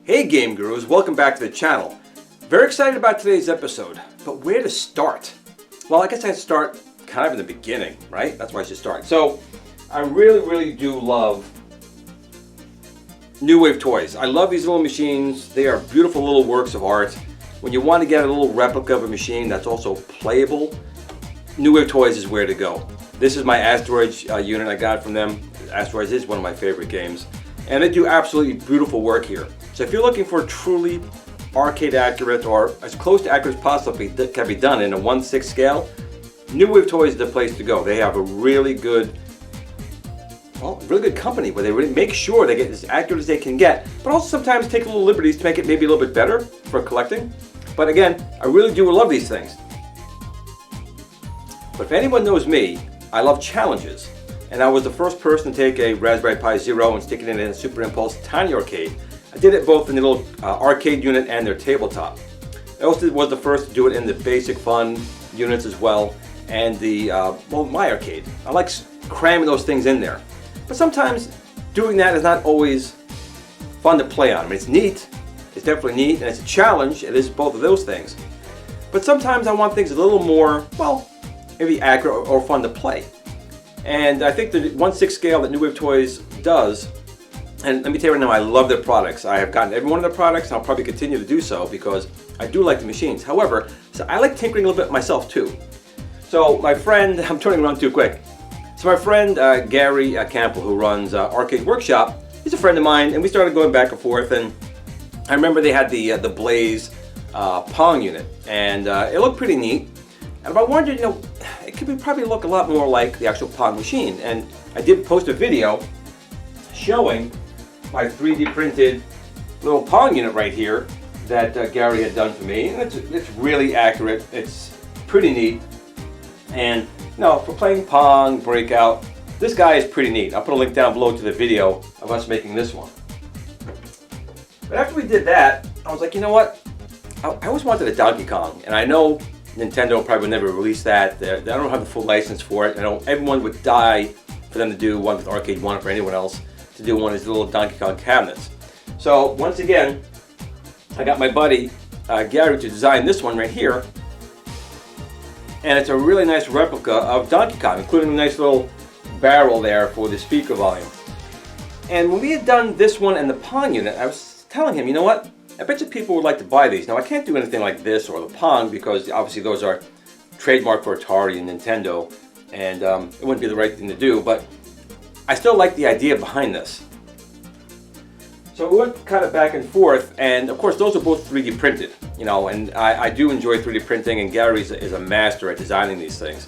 Hey Game Gurus, welcome back to the channel. Very excited about today's episode, but where to start? Well, I guess I'd start kind of in the beginning, right? That's where I should start. So, I really do love New Wave toys. I love these little machines. They are beautiful little works of art. When you want to get a little replica of a machine that's also playable, New Wave Toys is where to go. This is my Asteroids unit I got from them. Asteroids is one of my favorite games. And they do absolutely beautiful work here. So if you're looking for truly arcade accurate or as close to accurate as possibly that can be done in a 1/6 scale, New Wave Toys is the place to go. They have a really good company where they really make sure they get as accurate as they can get, but also sometimes take little liberties to make it maybe a little bit better for collecting. But again, I really do love these things. But if anyone knows me, I love challenges. And I was the first person to take a Raspberry Pi Zero and stick it in a Super Impulse Tiny Arcade. I did it both in the little arcade unit and their tabletop. I also was the first to do it in the basic fun units as well, and the my arcade. I like cramming those things in there. But sometimes doing that is not always fun to play on. I mean, it's neat, it's definitely neat, and it's a challenge. It is both of those things. But sometimes I want things a little more, well, maybe accurate or fun to play. And I think the 1/6 scale that New Wave Toys does, and let me tell you right now, I love their products. I have gotten every one of their products, and I'll probably continue to do so because I do like the machines. However, so I like tinkering a little bit myself too. So my friend, I'm turning around too quick. So my friend Gary Campbell, who runs Arcade Workshop, he's a friend of mine, and we started going back and forth. And I remember they had the Blaze Pong unit, and it looked pretty neat. And I wondered, you know, it could probably look a lot more like the actual Pong machine. And I did post a video showing my 3D printed little Pong unit right here that Gary had done for me. And it's really accurate. It's pretty neat. And you know, for playing Pong, Breakout, this guy is pretty neat. I'll put a link down below to the video of us making this one. But after we did that, I was like, you know what? I always wanted a Donkey Kong. And I know Nintendo probably would never release that. They don't have the full license for it. I know everyone would die for them to do one with Arcade One or for anyone else to do one of these little Donkey Kong cabinets. So once again, I got my buddy Gary to design this one right here. And it's a really nice replica of Donkey Kong, including a nice little barrel there for the speaker volume. And when we had done this one and the Pong unit, I was telling him, you know what? I bet you people would like to buy these. Now I can't do anything like this or the Pong because obviously those are trademarked for Atari and Nintendo, and it wouldn't be the right thing to do, but I still like the idea behind this. So we went kind of back and forth, and of course those are both 3D printed, you know, and I do enjoy 3D printing, and Gary is a master at designing these things.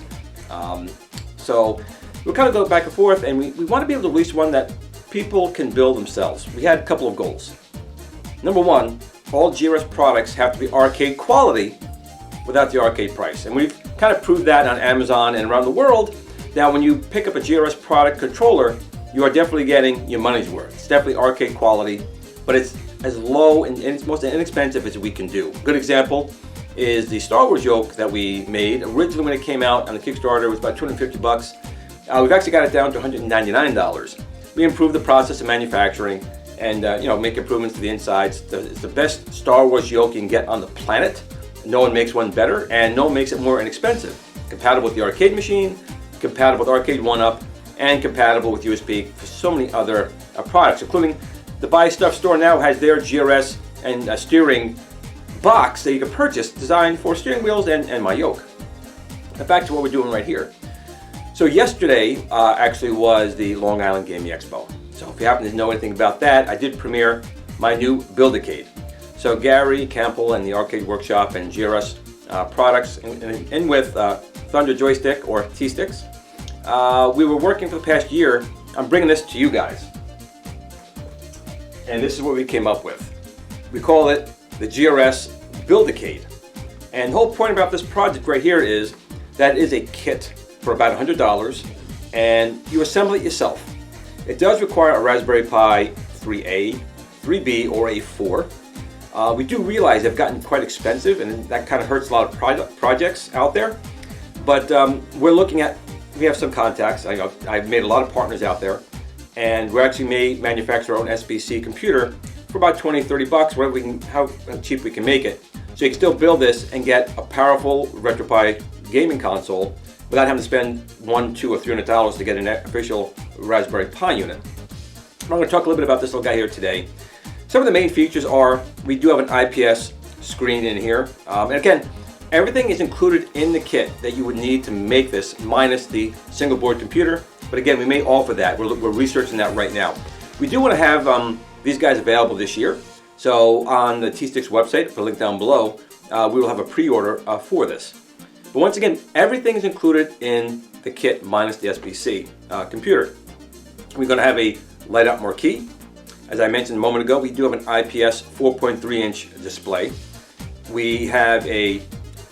So we'll kind of go back and forth, and we want to be able to release one that people can build themselves. We had a couple of goals. Number one, all GRS products have to be arcade quality without the arcade price. And we've kind of proved that on Amazon and around the world. Now when you pick up a GRS product controller, you are definitely getting your money's worth. It's definitely arcade quality, but it's as low and it's most inexpensive as we can do. A good example is the Star Wars yoke that we made. Originally when it came out on the Kickstarter, it was about 250 bucks. We've actually got it down to $199. We improved the process of manufacturing and you know, make improvements to the insides. It's the best Star Wars yoke you can get on the planet. No one makes one better, and no one makes it more inexpensive. Compatible with the arcade machine, compatible with Arcade 1-Up, and compatible with USB for so many other products, including the Buy Stuff store now has their GRS and steering box that you can purchase, designed for steering wheels and my yoke. Now back to what we're doing right here. So yesterday actually was the Long Island Gaming Expo. So if you happen to know anything about that, I did premiere my new Build-A-Cade. So Gary Campbell and the Arcade Workshop and GRS products, and with Thunder Joystick or tsticks, we were working for the past year on bringing this to you guys. And this is what we came up with. We call it the GRS Build-A-Cade. And the whole point about this project right here is that it is a kit for about $100, and you assemble it yourself. It does require a Raspberry Pi 3A, 3B, or a 4. We do realize they've gotten quite expensive, and that kind of hurts a lot of projects out there. But we're looking at, we have some contacts. I've made a lot of partners out there, and we actually may manufacture our own SBC computer for about 20, 30 bucks, whatever we can, how cheap we can make it. So you can still build this and get a powerful RetroPie gaming console without having to spend $100, $200, or $300 to get an official Raspberry Pi unit. I'm going to talk a little bit about this little guy here today. Some of the main features are, we do have an IPS screen in here. And again, everything is included in the kit that you would need to make this, minus the single board computer. But again, we may offer that. We're researching that right now. We do want to have these guys available this year. So on the tsticks website, for a link down below, we will have a pre-order for this. But once again, everything is included in the kit minus the SBC computer. We're going to have a light up marquee. As I mentioned a moment ago, we do have an IPS 4.3-inch display. We have a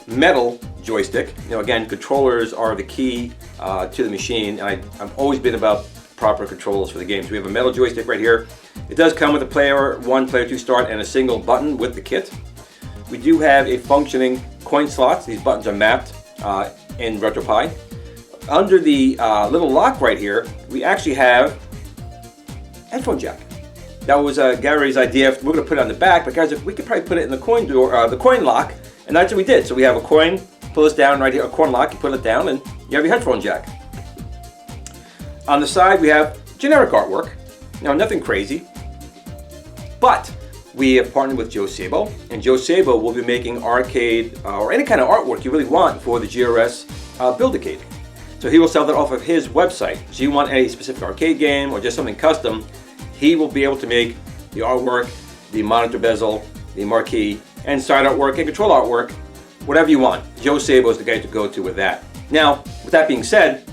metal joystick. You know, again, controllers are the key to the machine. And I've always been about proper controls for the games. We have a metal joystick right here. It does come with a player 1, player 2 start, and a single button with the kit. We do have a functioning coin slots. These buttons are mapped in RetroPie. Under the little lock right here, we actually have a headphone jack. That was Gary's idea. We're going to put it on the back, but guys, we could probably put it in the coin door, the coin lock, and that's what we did. So we have a coin, pull this down right here, a coin lock, you put it down, and you have your headphone jack. On the side, we have generic artwork. Now, nothing crazy, but we have partnered with Joe Szabos, and Joe Szabos will be making arcade or any kind of artwork you really want for the GRS Build-A-Cade. So he will sell that off of his website. So you want a specific arcade game or just something custom, he will be able to make the artwork, the monitor bezel, the marquee, and side artwork and control artwork, whatever you want. Joe Szabos is the guy to go to with that. Now, with that being said,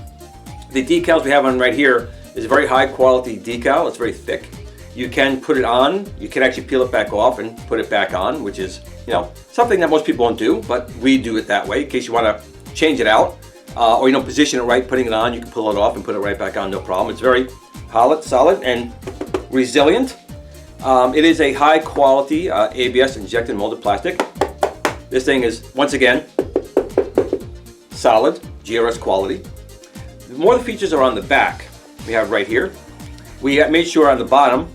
the decals we have on right here is a very high quality decal. It's very thick. You can put it on, you can actually peel it back off and put it back on, which is, you know, something that most people won't do, but we do it that way in case you want to change it out or, you know, position it right, putting it on, you can pull it off and put it right back on, no problem. It's very solid and resilient. It is a high quality ABS injected molded plastic. This thing is, once again, solid GRS quality. More of the features are on the back. We have right here. We have made sure on the bottom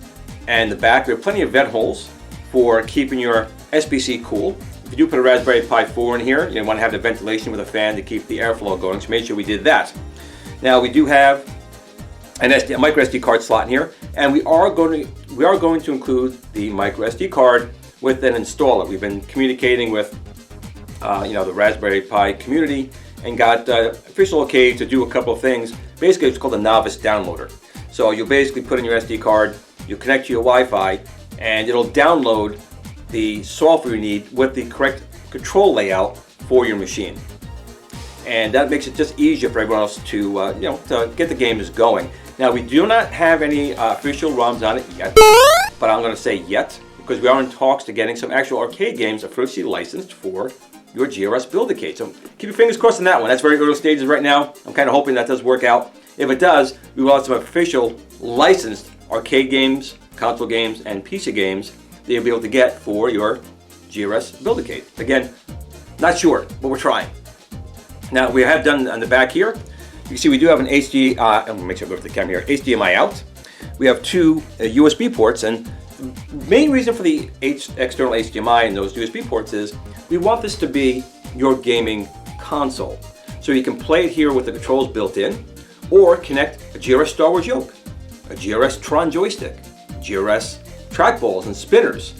and the back we have plenty of vent holes for keeping your SBC cool. If you do put a Raspberry Pi 4 in here, you want to have the ventilation with a fan to keep the airflow going, so made sure we did that. Now we do have a micro SD card slot in here, and we are going to include the micro SD card with an installer. We've been communicating with you know, the Raspberry Pi community and got official okay to do a couple of things. Basically, it's called a novice downloader. So you'll basically put in your SD card, you connect to your Wi-Fi, and it'll download the software you need with the correct control layout for your machine. And that makes it just easier for everyone else to, you know, to get the games going. Now, we do not have any official ROMs on it yet, but I'm going to say yet, because we are in talks to getting some actual arcade games officially licensed for your GRS Build-A-Cade. So keep your fingers crossed on that one. That's very early stages right now. I'm kind of hoping that does work out. If it does, we will have some official licensed arcade games, console games, and PC games that you'll be able to get for your GRS Build-A-Cade. Again, not sure, but we're trying. Now, we have done on the back here, you can see we do have an HDMI, I'm going to make sure I go to the camera here, HDMI out. We have two USB ports, and the main reason for the external HDMI and those USB ports is we want this to be your gaming console. So you can play it here with the controls built in, or connect a GRS Star Wars yoke, a GRS Tron joystick, GRS trackballs and spinners.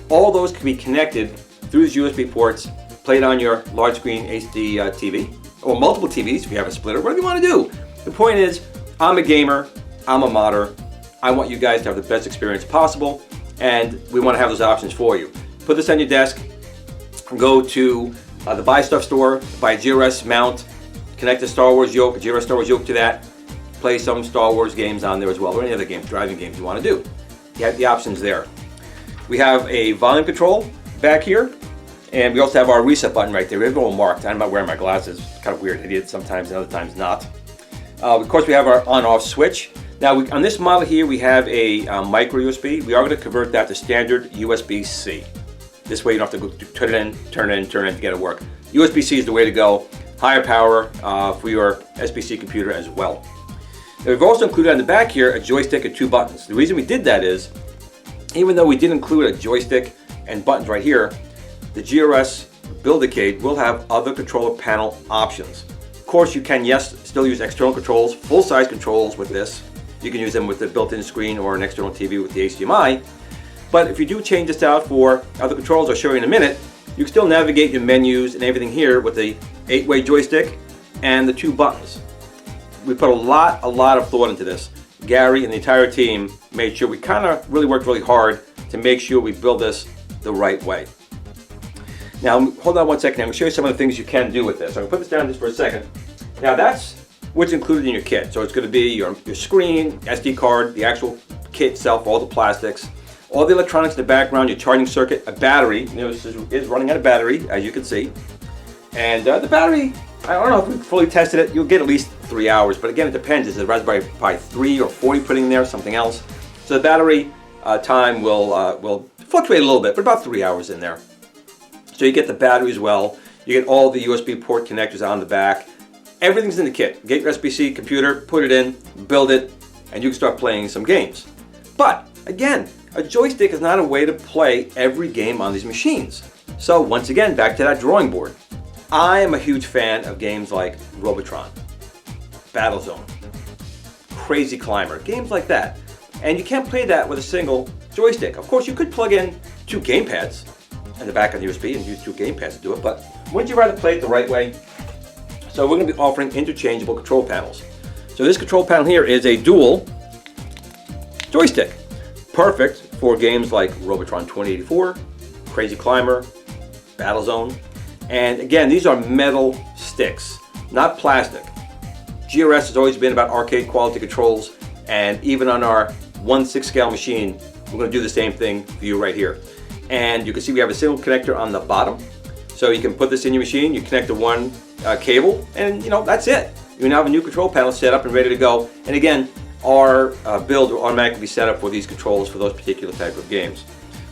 All those can be connected through these USB ports, played on your large screen HD TV, or multiple TVs if you have a splitter, whatever you want to do. The point is, I'm a gamer, I'm a modder, I want you guys to have the best experience possible, and we want to have those options for you. Put this on your desk, go to the Buy Stuff store, buy a GRS mount, connect a Star Wars yoke, a GRS Star Wars yoke to that, play some Star Wars games on there as well, or any other games, driving games you want to do. You have the options there. We have a volume control back here, and we also have our reset button right there. We have it all marked. I'm not wearing my glasses. It's kind of weird. I need it sometimes and other times not. Of course, we have our on-off switch. Now, on this model here, we have a micro USB. We are going to convert that to standard USB-C. This way, you don't have to go turn it in to get it work. USB-C is the way to go. Higher power for your SBC computer as well. Now, we've also included on the back here a joystick and 2 buttons. The reason we did that is, even though we did include a joystick and buttons right here, the GRS Build-A-Cade will have other controller panel options. Of course, you can, yes, still use external controls, full-size controls with this. You can use them with the built-in screen or an external TV with the HDMI. But if you do change this out for other controls I'll show you in a minute, you can still navigate your menus and everything here with the 8-way joystick and the 2 buttons. We put a lot of thought into this. Gary and the entire team made sure we kind of really worked really hard to make sure we build this the right way. Now, hold on one second. I'm going to show you some of the things you can do with this. I'm going to put this down just for a second. Now, that's what's included in your kit. So it's going to be your screen, SD card, the actual kit itself, all the plastics, all the electronics in the background, your charging circuit, a battery. You know, this is running out of battery, as you can see. And the battery, I don't know if we fully tested it. You'll get at least 3 hours, but again, it depends. Is it a Raspberry Pi 3 or 4 you put in there, something else? So the battery time will fluctuate a little bit, but about 3 hours in there. So you get the battery as well. You get all the USB port connectors on the back. Everything's in the kit. Get your SBC computer, put it in, build it, and you can start playing some games. But again, a joystick is not a way to play every game on these machines. So once again, back to that drawing board. I am a huge fan of games like Robotron, Battlezone, Crazy Climber, games like that. And you can't play that with a single joystick. Of course, you could plug in 2 gamepads in the back of the USB and use 2 gamepads to do it, but wouldn't you rather play it the right way? So we're going to be offering interchangeable control panels. So this control panel here is a dual joystick. Perfect for games like Robotron 2084, Crazy Climber, Battlezone. And again, these are metal sticks, not plastic. GRS has always been about arcade quality controls, and even on our 1/6 scale machine, we're going to do the same thing for you right here. And you can see we have a single connector on the bottom. So you can put this in your machine, you connect to one cable, and you know, that's it. You now have a new control panel set up and ready to go. And again, our build will automatically be set up for these controls for those particular type of games.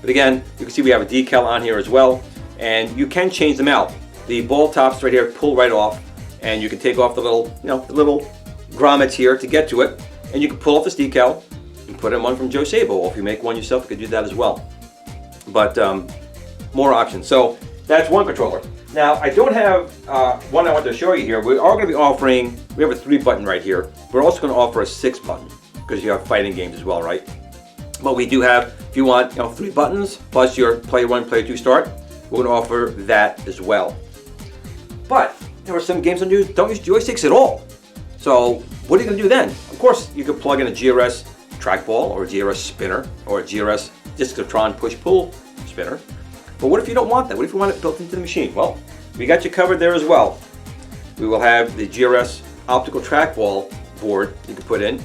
But again, you can see we have a decal on here as well, and you can change them out. The ball tops right here pull right off, and you can take off the little, the little grommets here to get to it, and you can pull off this decal and put in one from Joe Szabos. Or if you make one yourself, you could do that as well. But more options. So that's one controller. Now, I don't have one I want to show you here. We are going to be offering, we have a 3-button right here. We're also going to offer a 6-button because you have fighting games as well, right? But we do have, if you want, 3 buttons plus your player 1, player 2 start, we're going to offer that as well. But there are some games that don't use joysticks at all. So what are you going to do then? Of course, you could plug in a GRS trackball or a GRS spinner or a GRS Discotron push-pull spinner. But what if you don't want that? What if you want it built into the machine? Well, we got you covered there as well. We will have the GRS optical trackball board you can put in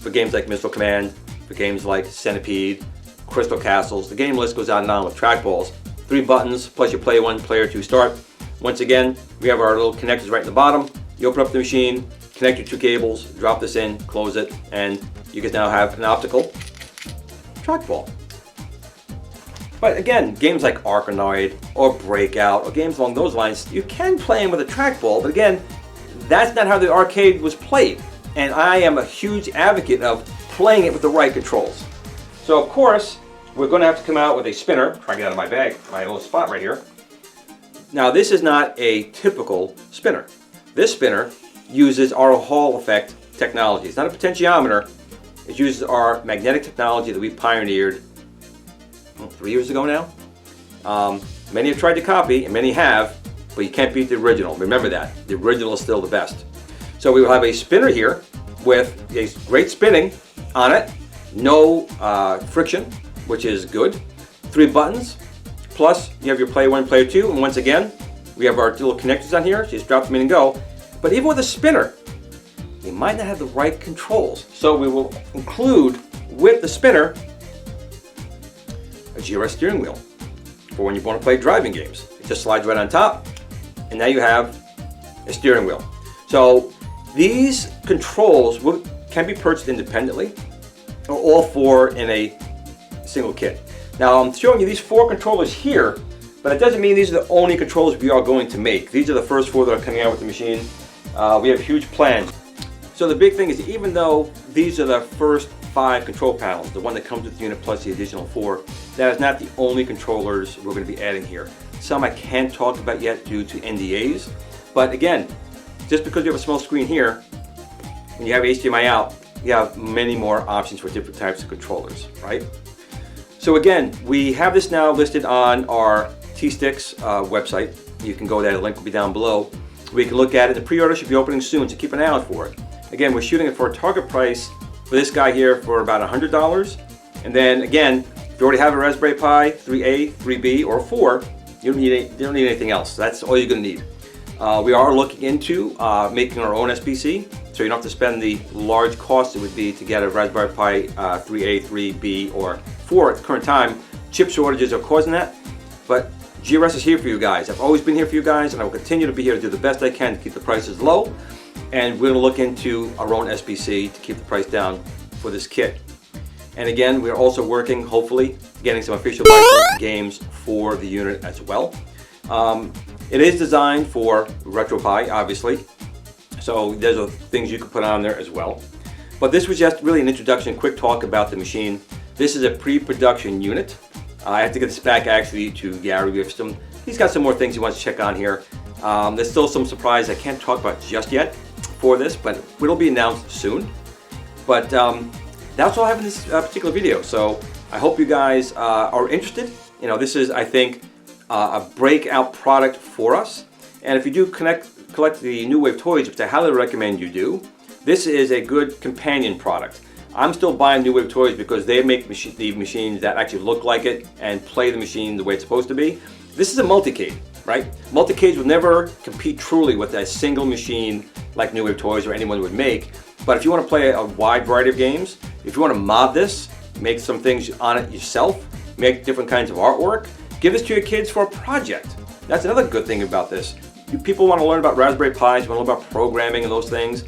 for games like Missile Command, for games like Centipede, Crystal Castles. The game list goes on and on with trackballs. 3 buttons plus your player 1, player 2 start. Once again, we have our little connectors right in the bottom. You open up the machine, connect your 2 cables, drop this in, close it, and you can now have an optical trackball. But again, games like Arkanoid or Breakout or games along those lines, you can play them with a trackball, but again, that's not how the arcade was played. And I am a huge advocate of playing it with the right controls. So of course, we're going to have to come out with a spinner. Try to get out of my bag, my little spot right here. Now this is not a typical spinner. This spinner uses our Hall effect technology. It's not a potentiometer. It uses our magnetic technology that we pioneered 3 years ago now. Many have tried to copy, and many have, but you can't beat the original. Remember that. The original is still the best. So we will have a spinner here with a great spinning on it, no friction, which is good. 3 buttons, plus you have your player 1, player 2, and once again, we have our little connectors on here, so you just drop them in and go. But even with a spinner, you might not have the right controls. So we will include with the spinner a GRS steering wheel for when you want to play driving games. It just slides right on top, and now you have a steering wheel. So these controls can be purchased independently, or all 4 in a single kit. Now I'm showing you these 4 controllers here, but it doesn't mean these are the only controllers we are going to make. These are the first 4 that are coming out with the machine. We have huge plans. So the big thing is, even though these are the first 5 control panels, the one that comes with the unit plus the additional 4, that is not the only controllers we're going to be adding here. Some I can't talk about yet due to NDAs, but again, just because you have a small screen here, when you have HDMI out, you have many more options for different types of controllers, right? So again, we have this now listed on our tsticks website. You can go there, the link will be down below. We can look at it. The pre-order should be opening soon, so keep an eye out for it. Again, we're shooting it for a target price for this guy here for about $100. And then again, if you already have a Raspberry Pi 3A, 3B, or 4, you don't need anything else. That's all you're going to need. We are looking into making our own SBC, so you don't have to spend the large cost it would be to get a Raspberry Pi 3A, 3B, or 4 at the current time. Chip shortages are causing that, but GRS is here for you guys. I've always been here for you guys, and I will continue to be here to do the best I can to keep the prices low. And we're going to look into our own SBC to keep the price down for this kit. And again, we're also working, hopefully, getting some official licensed games for the unit as well. It is designed for RetroPie, obviously, so there's things you can put on there as well. But this was just really an introduction, quick talk about the machine. This is a pre-production unit. I have to get this back actually to Gary Wifston. He's got some more things he wants to check on here. There's still some surprise I can't talk about just yet for this, but it'll be announced soon. But that's all I have in this particular video. So I hope you guys are interested. You know, this is, I think, a breakout product for us. And if you do collect the New Wave toys, which I highly recommend you do, this is a good companion product. I'm still buying New Wave toys because they make the machines that actually look like it and play the machine the way it's supposed to be. This is a multi-cade, right? Multi-cades will never compete truly with a single machine like New Wave toys or anyone would make. But if you want to play a wide variety of games, if you want to mod this, make some things on it yourself, make different kinds of artwork, give this to your kids for a project. That's another good thing about this. People want to learn about Raspberry Pis, want to learn about programming and those things.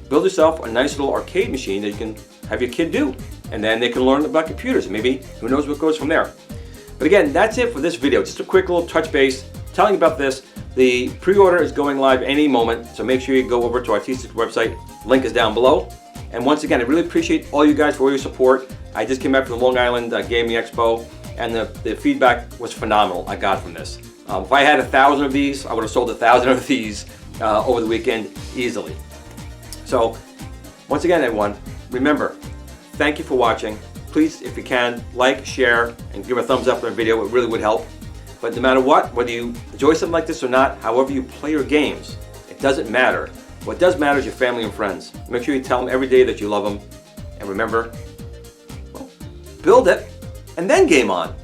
Build yourself a nice little arcade machine that you can have your kid do, and then they can learn about computers, and maybe who knows what goes from there. But again, that's it for this video. Just a quick little touch base telling you about this. The pre-order is going live any moment, so make sure you go over to our tsticks website. Link is down below. And once again, I really appreciate all you guys for all your support. I just came back from the Long Island Gaming Expo, and the feedback was phenomenal I got from this. If I had 1,000 of these, I would have sold 1,000 of these over the weekend easily. So once again, everyone, remember, thank you for watching. Please, if you can, like, share, and give a thumbs up on the video. It really would help. But no matter what, whether you enjoy something like this or not, however you play your games, it doesn't matter. What does matter is your family and friends. Make sure you tell them every day that you love them. And remember, well, build it, and then game on.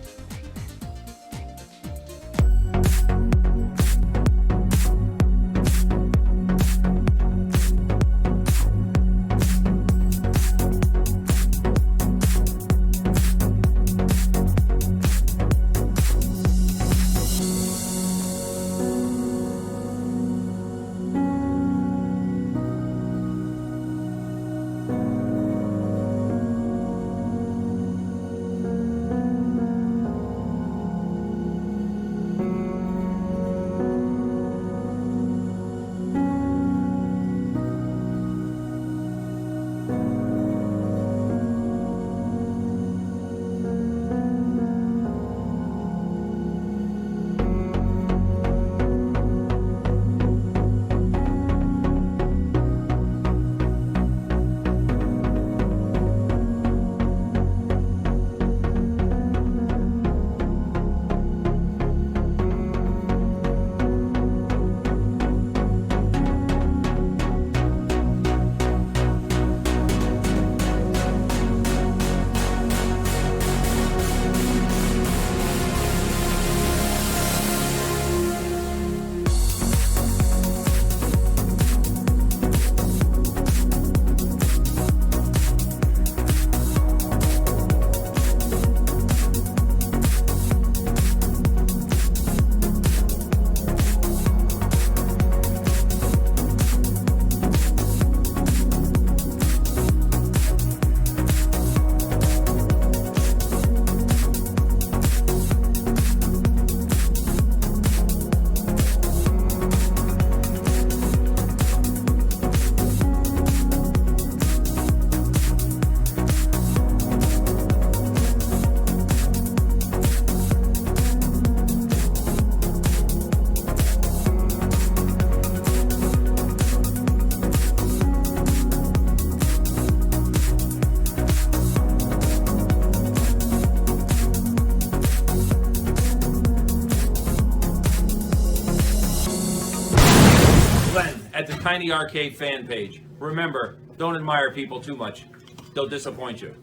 Tiny Arcade fan page. Remember, don't admire people too much. They'll disappoint you.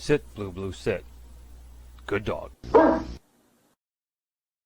Sit, Blue Blue, sit. Good dog.